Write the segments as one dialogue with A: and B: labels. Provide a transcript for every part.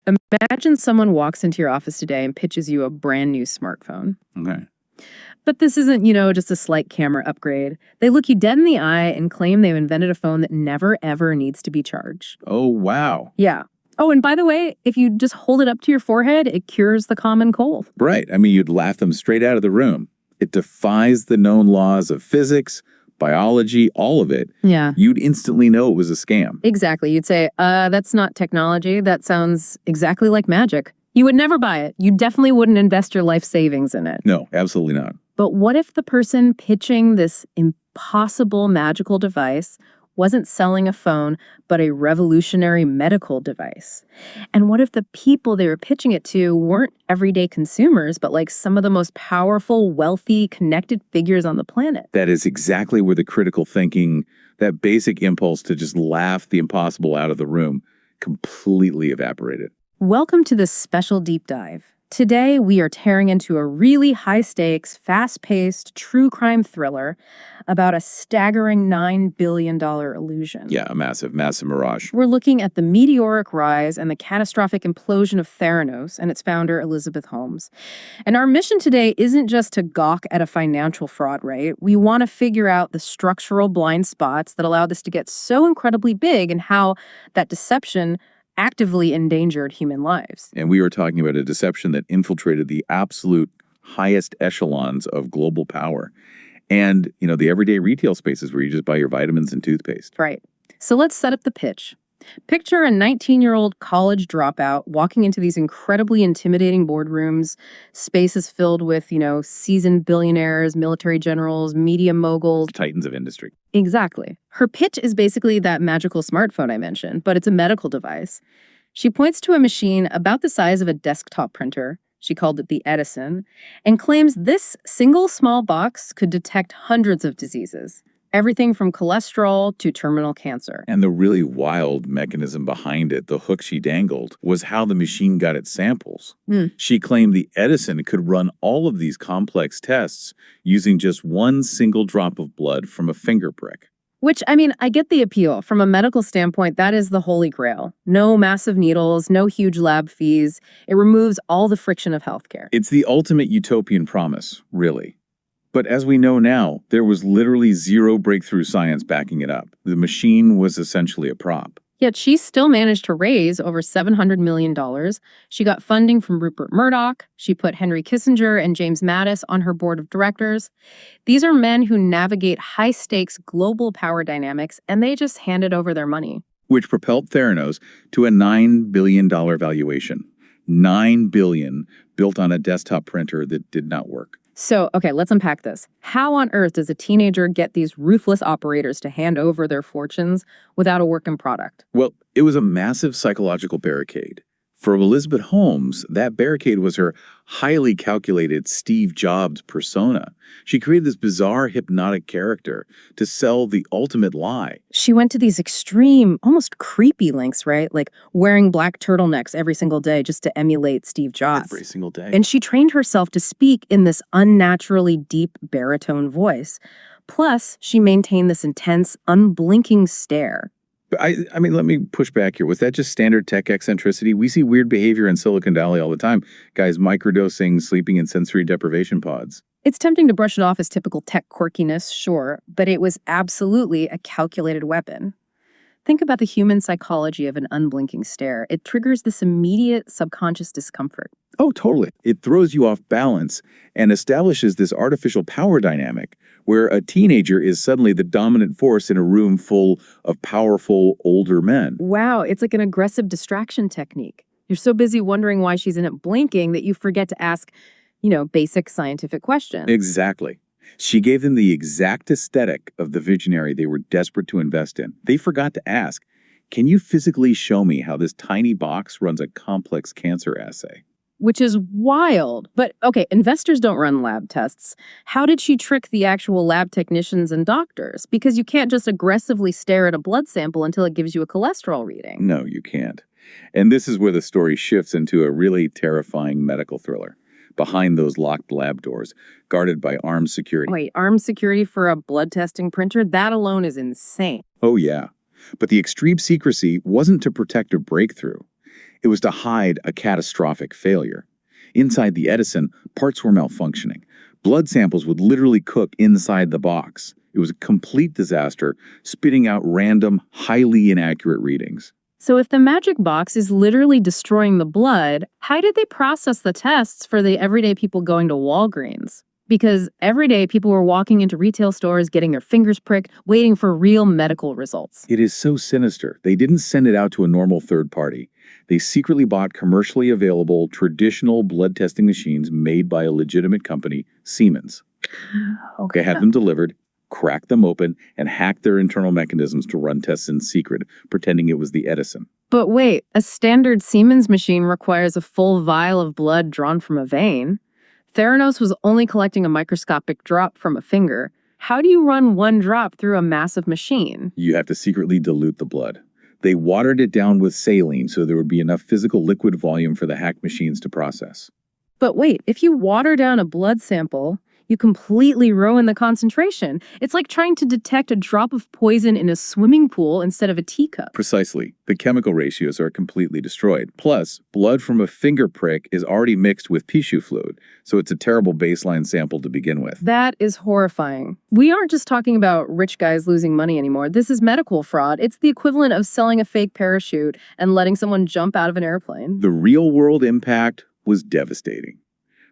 A: Imagine someone walks into your office today and pitches you a brand new smartphone.
B: Okay.
A: But this isn't, just a slight camera upgrade. They look you dead in the eye and claim they've invented a phone that never, ever needs to be charged.
B: Oh, wow.
A: Yeah. Oh, and by the way, if you just hold it up to your forehead, it cures the common cold.
B: Right. I mean, you'd laugh them straight out of the room. It defies the known laws of physics, biology, all of it.
A: Yeah.
B: You'd instantly know it was a scam.
A: Exactly. You'd say, that's not technology. That sounds exactly like magic. You would never buy it. You definitely wouldn't invest your life savings in it.
B: No, absolutely not.
A: But what if the person pitching this impossible magical device wasn't selling a phone, but a revolutionary medical device? And what if the people they were pitching it to weren't everyday consumers, but like some of the most powerful, wealthy, connected figures on the planet?
B: That is exactly where the critical thinking, that basic impulse to just laugh the impossible out of the room, completely evaporated.
A: Welcome to this special deep dive. Today, we are tearing into a really high-stakes, fast-paced, true crime thriller about a staggering $9 billion illusion.
B: Yeah, a massive mirage.
A: We're looking at the meteoric rise and the catastrophic implosion of Theranos and its founder, Elizabeth Holmes. And our mission today isn't just to gawk at a financial fraud, right? We want to figure out the structural blind spots that allowed this to get so incredibly big and how that deception actively endangered human lives.
B: And we are talking about a deception that infiltrated the absolute highest echelons of global power. And, the everyday retail spaces where you just buy your vitamins and toothpaste.
A: Right. So let's set up the pitch. Picture a 19-year-old college dropout walking into these incredibly intimidating boardrooms, spaces filled with, seasoned billionaires, military generals, media moguls.
B: Titans of industry.
A: Exactly. Her pitch is basically that magical smartphone I mentioned, but it's a medical device. She points to a machine about the size of a desktop printer. She called it the Edison, and claims this single small box could detect hundreds of diseases. Everything from cholesterol to terminal cancer.
B: And the really wild mechanism behind it, the hook she dangled, was how the machine got its samples. She claimed the Edison could run all of these complex tests using just one single drop of blood from a finger prick.
A: Which, I get the appeal. From a medical standpoint, that is the holy grail. No massive needles, no huge lab fees. It removes all the friction of healthcare.
B: It's the ultimate utopian promise, really. But as we know now, there was literally zero breakthrough science backing it up. The machine was essentially a prop.
A: Yet she still managed to raise over $700 million. She got funding from Rupert Murdoch. She put Henry Kissinger and James Mattis on her board of directors. These are men who navigate high-stakes global power dynamics, and they just handed over their money.
B: Which propelled Theranos to a $9 billion valuation. $9 billion built on a desktop printer that did not work.
A: So, okay, let's unpack this. How on earth does a teenager get these ruthless operators to hand over their fortunes without a working product?
B: Well, it was a massive psychological barricade. For Elizabeth Holmes, that barricade was her highly calculated Steve Jobs persona. She created this bizarre hypnotic character to sell the ultimate lie.
A: She went to these extreme, almost creepy lengths, right? Like wearing black turtlenecks every single day just to emulate Steve Jobs.
B: Every single day.
A: And she trained herself to speak in this unnaturally deep baritone voice. Plus, she maintained this intense, unblinking stare.
B: I mean, let me push back here. Was that just standard tech eccentricity? We see weird behavior in Silicon Valley all the time. Guys microdosing, sleeping in sensory deprivation pods.
A: It's tempting to brush it off as typical tech quirkiness, sure, but it was absolutely a calculated weapon. Think about the human psychology of an unblinking stare. It triggers this immediate subconscious discomfort.
B: Oh, totally. It throws you off balance and establishes this artificial power dynamic where a teenager is suddenly the dominant force in a room full of powerful older men.
A: Wow, it's like an aggressive distraction technique. You're so busy wondering why she's in it blinking that you forget to ask, basic scientific questions.
B: Exactly. She gave them the exact aesthetic of the visionary they were desperate to invest in. They forgot to ask, can you physically show me how this tiny box runs a complex cancer assay?
A: Which is wild. But okay, investors don't run lab tests. How did she trick the actual lab technicians and doctors? Because you can't just aggressively stare at a blood sample until it gives you a cholesterol reading.
B: No, you can't. And this is where the story shifts into a really terrifying medical thriller. Behind those locked lab doors, guarded by armed security.
A: Wait, armed security for a blood testing printer? That alone is insane.
B: Oh, yeah. But the extreme secrecy wasn't to protect a breakthrough. It was to hide a catastrophic failure. Inside the Edison, parts were malfunctioning. Blood samples would literally cook inside the box. It was a complete disaster, spitting out random, highly inaccurate readings.
A: So if the magic box is literally destroying the blood, how did they process the tests for the everyday people going to Walgreens? Because every day people were walking into retail stores, getting their fingers pricked, waiting for real medical results.
B: It is so sinister. They didn't send it out to a normal third party. They secretly bought commercially available, traditional blood testing machines made by a legitimate company, Siemens.
A: Okay.
B: They had them delivered, cracked them open, and hacked their internal mechanisms to run tests in secret, pretending it was the Edison.
A: But wait, a standard Siemens machine requires a full vial of blood drawn from a vein. Theranos was only collecting a microscopic drop from a finger. How do you run one drop through a massive machine?
B: You have to secretly dilute the blood. They watered it down with saline so there would be enough physical liquid volume for the hacked machines to process.
A: But wait, if you water down a blood sample, you completely ruin the concentration. It's like trying to detect a drop of poison in a swimming pool instead of a teacup.
B: Precisely. The chemical ratios are completely destroyed. Plus, blood from a finger prick is already mixed with tissue fluid, so it's a terrible baseline sample to begin with.
A: That is horrifying. We aren't just talking about rich guys losing money anymore. This is medical fraud. It's the equivalent of selling a fake parachute and letting someone jump out of an airplane.
B: The real-world impact was devastating.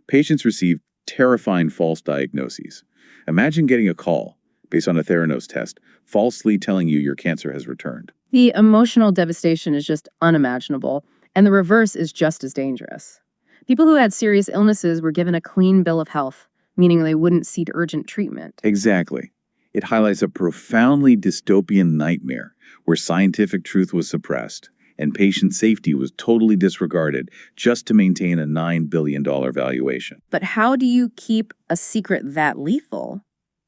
B: Patients received terrifying false diagnoses. Imagine getting a call based on a Theranos test, falsely telling you your cancer has returned.
A: The emotional devastation is just unimaginable, and the reverse is just as dangerous. People who had serious illnesses were given a clean bill of health, meaning they wouldn't seek urgent treatment.
B: Exactly. It highlights a profoundly dystopian nightmare where scientific truth was suppressed and patient safety was totally disregarded just to maintain a $9 billion valuation.
A: But how do you keep a secret that lethal?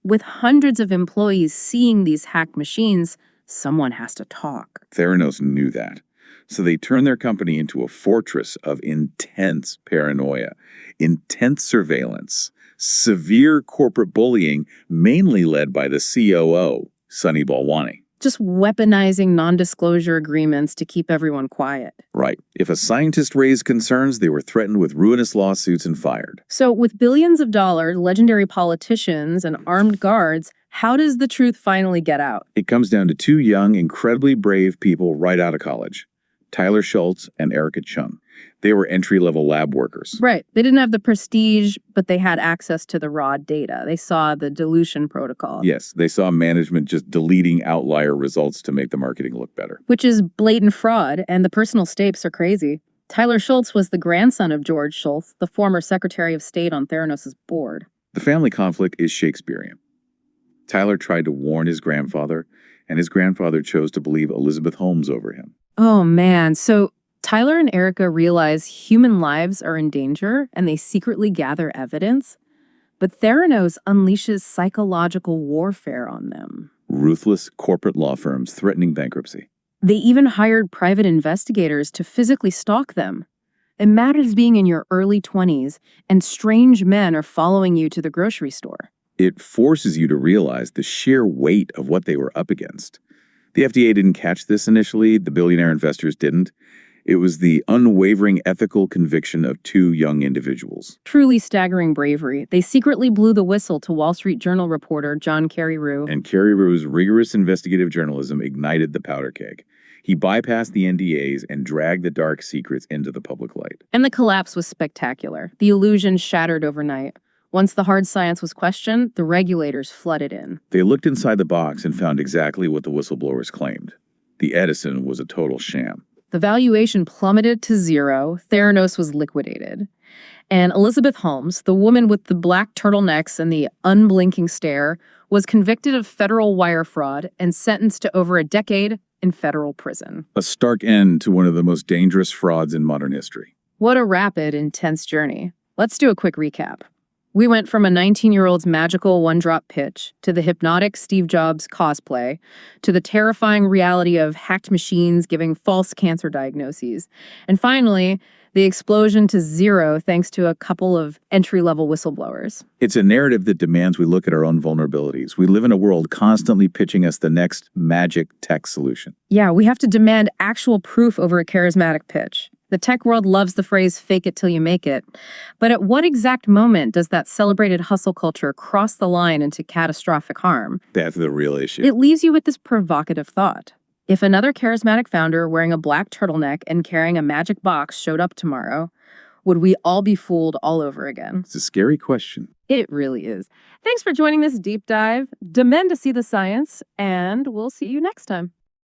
A: With hundreds of employees seeing these hacked machines, someone has to talk.
B: Theranos knew that. So they turned their company into a fortress of intense paranoia, intense surveillance, severe corporate bullying, mainly led by the COO, Sunny Balwani.
A: Just weaponizing non-disclosure agreements to keep everyone quiet.
B: Right. If a scientist raised concerns, they were threatened with ruinous lawsuits and fired.
A: So with billions of dollars, legendary politicians, and armed guards, how does the truth finally get out?
B: It comes down to two young, incredibly brave people right out of college, Tyler Schultz and Erica Chung. They were entry-level lab workers.
A: Right. They didn't have the prestige, but they had access to the raw data. They saw the dilution protocol.
B: Yes, they saw management just deleting outlier results to make the marketing look better.
A: Which is blatant fraud, and the personal stakes are crazy. Tyler Schultz was the grandson of George Schultz, the former Secretary of State on Theranos' board.
B: The family conflict is Shakespearean. Tyler tried to warn his grandfather, and his grandfather chose to believe Elizabeth Holmes over him.
A: Oh, man. So Tyler and Erica realize human lives are in danger, and they secretly gather evidence. But Theranos unleashes psychological warfare on them.
B: Ruthless corporate law firms threatening bankruptcy.
A: They even hired private investigators to physically stalk them. Imagine being in your early 20s, and strange men are following you to the grocery store.
B: It forces you to realize the sheer weight of what they were up against. The FDA didn't catch this initially, the billionaire investors didn't. It was the unwavering ethical conviction of two young individuals.
A: Truly staggering bravery. They secretly blew the whistle to Wall Street Journal reporter John Carreyrou.
B: And Carreyrou's rigorous investigative journalism ignited the powder keg. He bypassed the NDAs and dragged the dark secrets into the public light.
A: And the collapse was spectacular. The illusion shattered overnight. Once the hard science was questioned, the regulators flooded in.
B: They looked inside the box and found exactly what the whistleblowers claimed. The Edison was a total sham.
A: The valuation plummeted to zero. Theranos was liquidated. And Elizabeth Holmes, the woman with the black turtlenecks and the unblinking stare, was convicted of federal wire fraud and sentenced to over a decade in federal prison.
B: A stark end to one of the most dangerous frauds in modern history.
A: What a rapid, intense journey. Let's do a quick recap. We went from a 19-year-old's magical one-drop pitch to the hypnotic Steve Jobs cosplay to the terrifying reality of hacked machines giving false cancer diagnoses. And finally, the explosion to zero thanks to a couple of entry-level whistleblowers.
B: It's a narrative that demands we look at our own vulnerabilities. We live in a world constantly pitching us the next magic tech solution.
A: Yeah, we have to demand actual proof over a charismatic pitch. The tech world loves the phrase fake it till you make it. But at what exact moment does that celebrated hustle culture cross the line into catastrophic harm?
B: That's the real issue.
A: It leaves you with this provocative thought. If another charismatic founder wearing a black turtleneck and carrying a magic box showed up tomorrow, would we all be fooled all over again?
B: It's a scary question.
A: It really is. Thanks for joining this deep dive. Demand to see the science, and we'll see you next time.